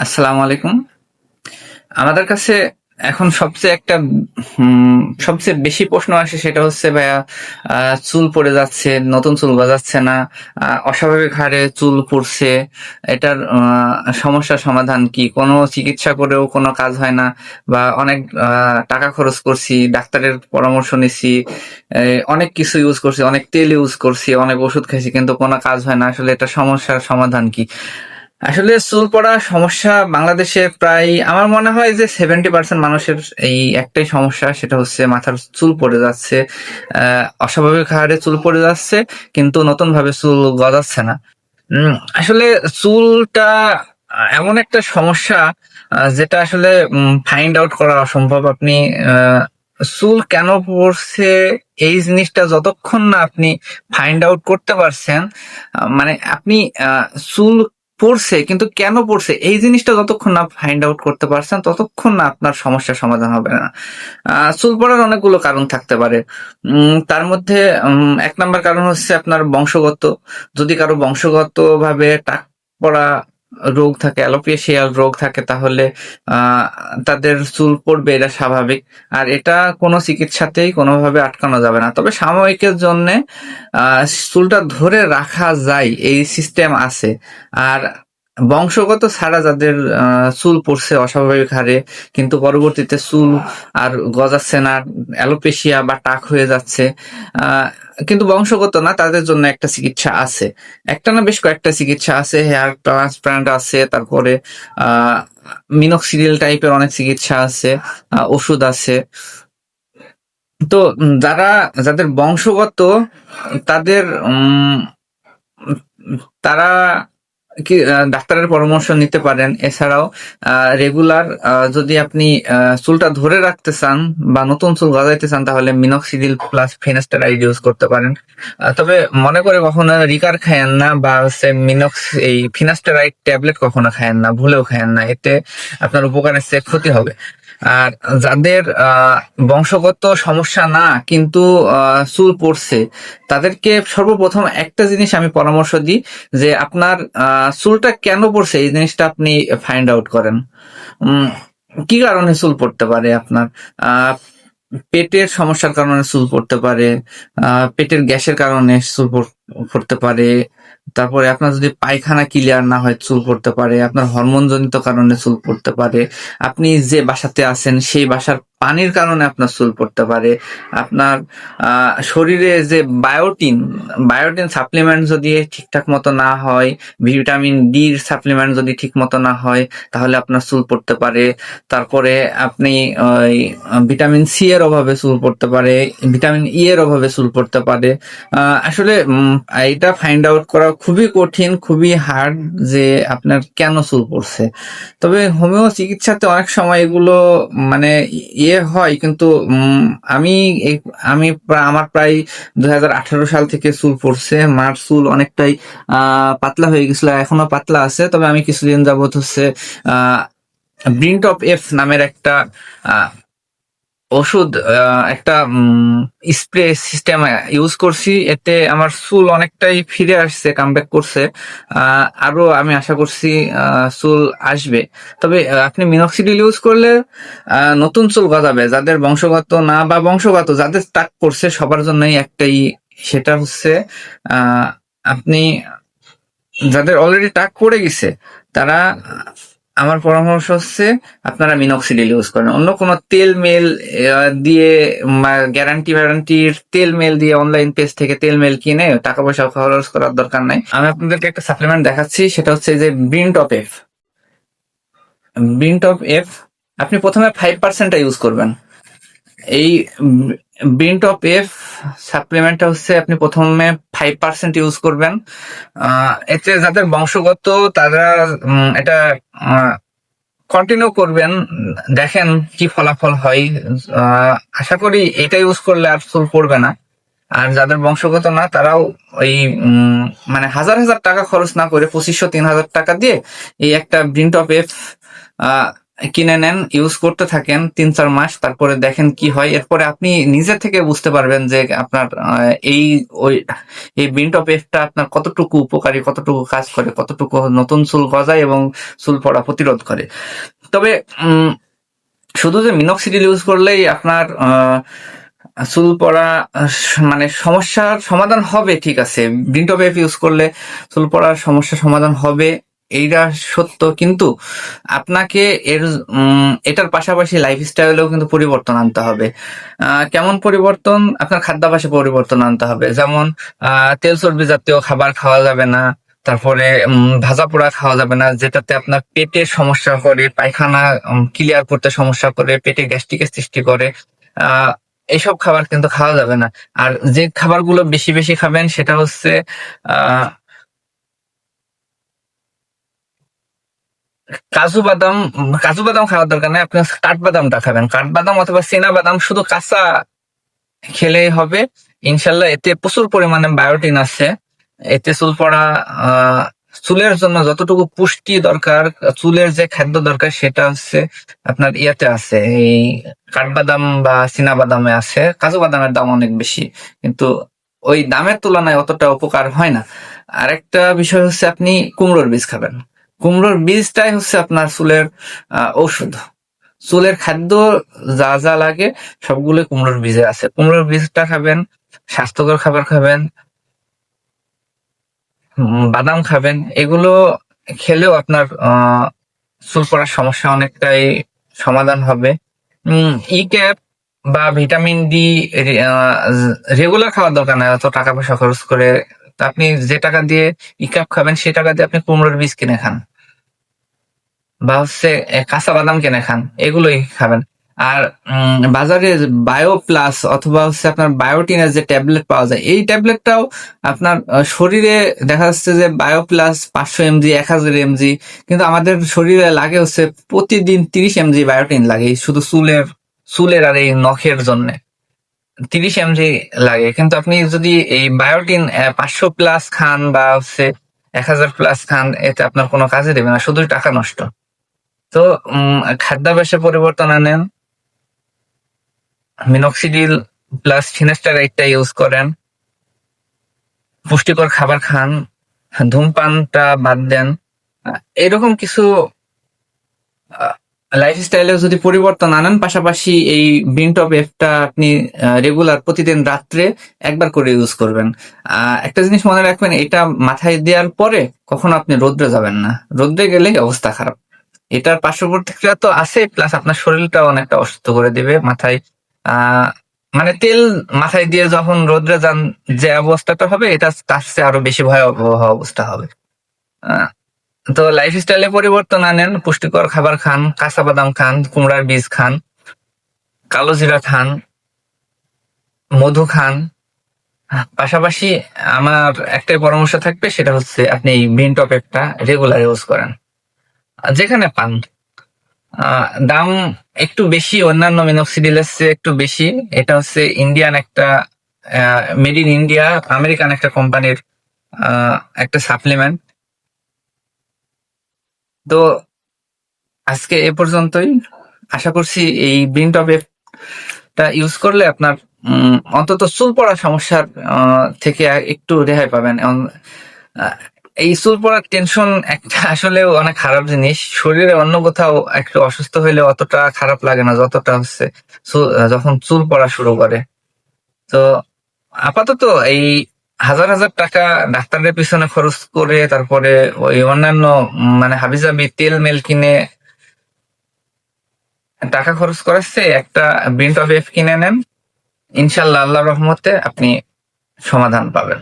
আসসালামু আলাইকুম। আমাদের কাছে এখন সবচেয়ে বেশি প্রশ্ন আসে সেটা হচ্ছে ভাইয়া, চুল পড়ে যাচ্ছে, নতুন চুল গজাচ্ছে না, অস্বাভাবিক হারে চুল পড়ছে। এটার সমস্যার সমাধান কি? কোনো চিকিৎসা করেও কোনো কাজ হয় না, বা অনেক টাকা খরচ করছি, ডাক্তারের পরামর্শ নিছি, অনেক কিছু ইউজ করছি, অনেক তেল ইউজ করছি, অনেক ওষুধ খাইছি, কিন্তু কোনো কাজ হয় না। আসলে এটা সমস্যার সমাধান কি? আসলে চুল পড়া সমস্যা বাংলাদেশে প্রায় আমার মনে হয় যে 70% মানুষের এই একটাই সমস্যা, সেটা হচ্ছে মাথার চুল পড়ে যাচ্ছে। অস্বাভাবিক হারে চুল পড়ে যাচ্ছে, কিন্তু নতুন ভাবে চুল গজাচ্ছে না। আসলে চুলটা এমন একটা সমস্যা, যেটা আসলে ফাইন্ড আউট করা অসম্ভব। আপনি আহ, চুল কেন পড়ছে এই জিনিসটা যতক্ষণ না আপনি ফাইন্ড আউট করতে পারছেন, মানে আপনি চুল পড়ছে কিন্তু কেন পড়ছে এই জিনিসটা যতক্ষণ না ফাইন্ড আউট করতে পারছেন, ততক্ষণ না আপনার সমস্যার সমাধান হবে না। চুল পড়ার অনেকগুলো কারণ থাকতে পারে। তার মধ্যে এক নাম্বার কারণ হচ্ছে আপনার বংশগত। যদি কারো বংশগতভাবে টাক পড়া রোগ থাকে, অ্যালোপেশিয়াল রোগ থাকে, তাহলে আহ তাদের চুল পড়বে, এটা স্বাভাবিক। আর এটা কোনো চিকিৎসাতেই কোনোভাবে আটকানো যাবে না। তবে সাময়িকের জন্য চুলটা ধরে রাখা যায়, এই সিস্টেম আছে। আর বংশগত ছাড়া যাদের চুল পড়ছে অস্বাভাবিক হারে, কিন্তু পরবর্তীতে চুল আর গজাচ্ছে না, অ্যালোপেশিয়া বা টাক হয়ে যাচ্ছে, আহ কিন্তু বংশগত না, তাদের জন্য একটা চিকিৎসা আছে। একটা না, বেশ কয়েকটা চিকিৎসা আছে। হেয়ার ট্রান্সপ্লান্ট আছে, তারপরে আহ মিনক্সিডিল টাইপের অনেক চিকিৎসা আছে, ওষুধ আছে। তো যাদের বংশগত, তাদের তারা কি ডাক্তারের পরামর্শ নিতে পারেন। এছাড়াও রেগুলার যদি আপনি চুলটা ধরে রাখতে চান বা নতুন চুল গজাইতে চান, তাহলে মিনক্সিডিল প্লাস ফিনাস্টেরাইড ইউজ করতে পারেন। তবে মনে করে কখনো রিকার খায়েন না, বা হচ্ছে এই ফিনাস্টেরাইড ট্যাবলেট কখনো খায়েন না, ভুলেও খায়েন না। এতে আপনার উপকারের চেয়ে ক্ষতি হবে। আর যাদের বংশগত সমস্যা না, কিন্তু চুল পড়ছে, তাদেরকে সর্বপ্রথম একটা জিনিস আমি পরামর্শ দিই, যে আপনার চুলটা কেন পড়ছে এই জিনিসটা আপনি ফাইন্ড আউট করেন। উম, কি কারণে চুল পড়তে পারে আপনার? আহ পেটের সমস্যার কারণে চুল পড়তে পারে, পেটের গ্যাসের কারণে চুল পড়তে পারে। তারপরে আপনার যদি পায়খানা ক্লিয়ার না হয় চুল পড়তে পারে, আপনার হরমোন জনিত কারণে চুল পড়তে পারে, আপনি যে বাসাতে আছেন সেই বাসার পানির কারণে আপনার চুল পড়তে পারে, আপনার শরীরে যে বায়োটিন সাপ্লিমেন্ট যদি ঠিকঠাক মতো না হয়, ভিটামিন ডি সাপ্লিমেন্ট যদি ঠিক মতো না হয়, তাহলে আপনার চুল পড়তে পারে। তারপরে আপনি ওই ভিটামিন সি এর অভাবে চুল পড়তে পারে, ভিটামিন ই এর অভাবে চুল পড়তে পারে। আসলে এটা ফাইন্ড আউট করা খুবই কঠিন, খুবই হার্ড, যে আপনার কেন চুল পড়ছে। তবে হোমিও চিকিৎসাতে অনেক সময় এগুলো মানে হয়, কিন্তু আমি আমার প্রায় 2018 সাল থেকে চুল পড়ছে। মার চুল অনেকটাই পাতলা হয়ে গেছিল, এখনো পাতলা আছে। তবে আমি কিছুদিন যাবত হচ্ছে আহ ব্রিন্ট অফ এফ নামের একটা আহ, ওষুধ, একটা স্প্রে সিস্টেম ইউজ করছি। এতে আমার চুল অনেকটাই ফিরে আসছে, কামব্যাক করছে। আরো আমি আশা করছি চুল আসবে। তবে আপনি মিনক্সিডিল ইউজ করলে নতুন চুল গজাবে। যাদের বংশগত না বা বংশগত, যাদের টাক পড়ছে, সবার জন্যই একটাই, সেটা হচ্ছে আহ আপনি যাদের অলরেডি টাক পড়ে গেছে, তারা আমার পরামর্শ হচ্ছে আপনারা মিনক্সিডিল ইউজ করেন। অন্য কোনো তেল মেল দিয়ে, গ্যারান্টির তেল মেল দিয়ে অনলাইন পেজ থেকে তেল মেল কিনে টাকা পয়সা খরচ করার দরকার নাই। আমি আপনাদেরকে একটা সাপ্লিমেন্ট দেখাচ্ছি, সেটা হচ্ছে যে ব্রিন্ট অফ এফ। আপনি প্রথমে 5% ইউজ করবেন। এই ব্রিন্ট অফ এফ সাপ্লিমেন্টটা হচ্ছে আপনি প্রথমে 5% ইউজ করবেন। এতে যাদের বংশগত, তারা এটা কন্টিনিউ করবেন, দেখেন কি ফলাফল হয়। আশা করি এটা ইউজ করলে আর চুল পড়বে না। আর যাদের বংশগত না, তারাও ওই মানে হাজার হাজার টাকা খরচ না করে 2500-3000 টাকা দিয়ে এই একটা ব্রিন্ট অফ এফ কিনে নেন, ইউজ করতে থাকেন 3-4 মাস, তারপরে দেখেন কি হয়। এরপরে আপনি নিজে থেকে বুঝতে পারবেন যে আপনার ওই এই বিন্ট অফ এফটা আপনার কতটুকু উপকারী, কতটুকু কাজ করে, কতটুকু নতুন চুল গজায় এবং চুল পড়া প্রতিরোধ করে। তবে শুধু যে মিনক্সিডিল ইউজ করলেই আপনার চুল পড়া মানে সমস্যার সমাধান হবে, ঠিক আছে, বিন্ট অফ এফ ইউজ করলে চুল পড়ার সমস্যার সমাধান হবে, এইটা সত্য, কিন্তু আপনাকে এটার পাশাপাশি লাইফস্টাইলেও কিন্তু পরিবর্তন আনতে হবে। কেমন পরিবর্তন? আপনার খাদ্যাভ্যাসে পরিবর্তন আনতে হবে। যেমন তেল চর্বি জাতীয় খাবার খাওয়া যাবে না, তারপরে ভাজা পোড়া খাওয়া যাবে না, যেটাতে আপনার পেটের সমস্যা করে, পায়খানা ক্লিয়ার করতে সমস্যা করে, পেটে গ্যাস্ট্রিকের সৃষ্টি করে। এইসব খাবার কিন্তু খাওয়া যাবে না। আর যে খাবারগুলো বেশি বেশি খাবেন সেটা হচ্ছে কাজু বাদাম। কাজু বাদাম খাওয়ার দরকার নেই, আপনি কাঠবাদামটা খাবেন। কাঠবাদাম অথবা চীনা বাদাম শুধু কাঁচা খেলেই হবে। ইনশাল্লাহ এতে প্রচুর পরিমাণে বায়োটিন আছে। এতে চুল পড়া চুলের জন্য যতটুকু পুষ্টি দরকার, চুলের যে খাদ্য দরকার, সেটা হচ্ছে আপনার ইয়াতে আছে, এই কাঠবাদাম বা চীনা বাদামে আছে। কাজু বাদামের দাম অনেক বেশি, কিন্তু ওই দামের তুলনায় অতটা উপকার হয় না। আরেকটা বিষয় হচ্ছে আপনি কুমড়োর বীজ খাবেন। কুমড়োর বীজটাই হচ্ছে আপনার চুলের ঔষধ। চুলের খাদ্য যা যা লাগে সবগুলো কুমড়োর বীজে আছে। কুমড়োর বীজটা খাবেন, স্বাস্থ্যকর খাবার খাবেন, বাদাম খাবেন। এগুলো খেলেও আপনার চুল পড়ার সমস্যা অনেকটাই সমাধান হবে। ই ক্যাপ বা ভিটামিন ডি রেগুলার খাওয়ার দরকার নাই অত টাকা পয়সা খরচ করে। তা আপনি যে টাকা দিয়ে ই ক্যাপ খাবেন, সেই টাকা দিয়ে আপনি কুমড়োর বীজ কিনে খান, বা হচ্ছে কাঁচা বাদাম কিনে খান, এগুলোই খাবেন। আর বাজারে বায়ো প্লাস অথবা হচ্ছে আপনার বায়োটিনের যে ট্যাবলেট পাওয়া যায়, এই ট্যাবলেটটাও আপনার শরীরে দেখা যাচ্ছে যে বায়ো প্লাস 500 mg, 1000 mg, কিন্তু আমাদের শরীরে লাগে হচ্ছে প্রতিদিন 30 mg বায়োটিন লাগে, শুধু চুলের আর এই নখের জন্য 30 mg লাগে। কিন্তু আপনি যদি এই বায়োটিন 500+ খান বা হচ্ছে 1000+ খান, এতে আপনার কোনো কাজে দেবে না, শুধুই টাকা নষ্ট। তো খাদ্যাভ্যাসে পরিবর্তন আনেন, মিনক্সিডিল প্লাস ফিনাস্টারাইডটা ইউজ করেন, পুষ্টিকর খাবার খান, ধূমপানটা বাদ দেন। এরকম কিছু লাইফস্টাইলে যদি পরিবর্তন আনেন, পাশাপাশি এই বিন্ট অফ এফটা আপনি রেগুলার প্রতিদিন রাত্রে একবার করে ইউজ করবেন। একটা জিনিস মনে রাখবেন, এটা মাথায় দেওয়ার পরে কখনো আপনি রোদ্রে যাবেন না, রোদ্রে গেলেই অবস্থা খারাপ। এটার পার্শ্ব প্রতিক্রিয়া তো আছে, প্লাস আপনার শরীরটা অনেকটা অসুস্থ করে দিবে। মাথায় মানে তেল মাথায় দিয়ে যখন রোদ্রে যান যে অবস্থাটা হবে, এটা তার চেয়ে আরো বেশি ভয়াবহ অবস্থা হবে। আহ, তো লাইফস্টাইলে পরিবর্তন আনেন, পুষ্টিকর খাবার খান, কাঁচা বাদাম খান, কুমড়ার বীজ খান, কালো জিরা খান, মধু খান। পাশাপাশি আমার একটাই পরামর্শ থাকবে, সেটা হচ্ছে আপনি এই বিন টপ একটা রেগুলার ইউজ করেন যেখানে পান। দাম একটু বেশি, অন্যান্য মিনক্সিডিলের চেয়ে একটু বেশি। এটা হচ্ছে ইন্ডিয়ান একটা, মেড ইন ইন্ডিয়া, আমেরিকান একটা কোম্পানির একটা সাপ্লিমেন্ট। তো আজকে এ পর্যন্তই। আশা করছি এই বিন টপ টা ইউজ করলে আপনার অন্তত চুল পড়ার সমস্যার থেকে একটু রেহাই পাবেন। এই চুল পড়ার টেনশন একটা আসলে অনেক খারাপ জিনিস। শরীরে অন্য কোথাও একটু অসুস্থ হইলে অতটা খারাপ লাগে না, যতটা হচ্ছে যখন চুল পড়া শুরু করে। তো আপাতত এই হাজার হাজার টাকা ডাক্তারের পিছনে খরচ করে, তারপরে ওই অন্যান্য মানে হাবিজাবি তেল মেল কিনে টাকা খরচ করাচ্ছে, একটা ব্রিন্ট অফ এফ কিনে নেন, ইনশাল্লাহ আল্লাহর রহমতে আপনি সমাধান পাবেন।